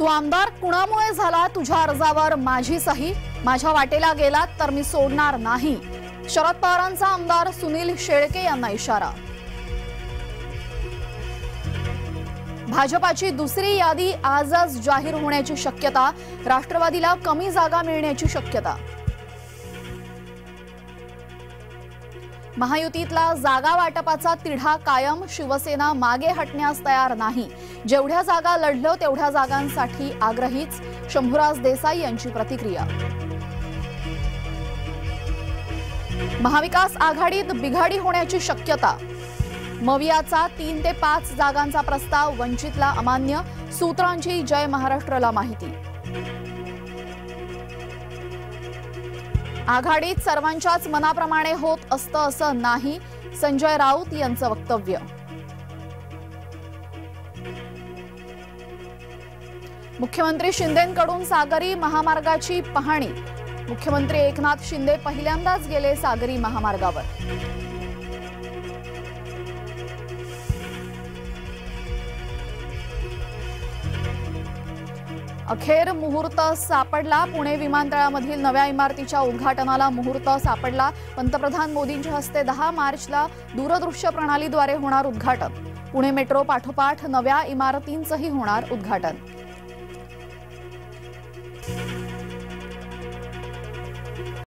तू आमदार कुणामुळे झाला? तुझ्या अर्जावर माझी सही, माझ्या वाटेला गेलात तर मी सोडणार नाही. शरद पवारांचा आमदार सुनील शेळके यांना इशारा. भाजपाची दुसरी यादी आजच जाहीर होण्याची शक्यता. राष्ट्रवादीला कमी जागा मिळण्याची शक्यता. महायुतीतला जागा वाटपाचा तिढा कायम. शिवसेना मागे हटण्यास तयार नाही. जेवढ्या जागा लढलो तेवढ्या जागांसाठी आग्रहीच. शंभूराज देसाई यांची प्रतिक्रिया. महाविकास आघाडीत बिघाडी होण्याची शक्यता. मवियाचा 3 ते 5 जागांचा प्रस्ताव वंचितला अमान्य. सूत्रांची जय महाराष्ट्रला माहिती. आघाडीत सर्वांच्याच मनाप्रमाणे होत असतं असं नाही. संजय राऊत यांचं वक्तव्य. मुख्यमंत्री शिंदेंकडून सागरी महामार्गाची पाहणी. मुख्यमंत्री एकनाथ शिंदे पहिल्यांदाच गेले सागरी महामार्गावर. अखेर मुहूर्त सापडला. पुणे विमानतळामधील नव्या इमारतीच्या उद्घाटनाला मुहूर्त सापडला. पंतप्रधान मोदींच्या हस्ते 10 मार्चला दूरदृश्य प्रणालीद्वारे होणार उद्घाटन. पुणे मेट्रो पाठोपाठ नव्या इमारतींचंही होणार उद्घाटन.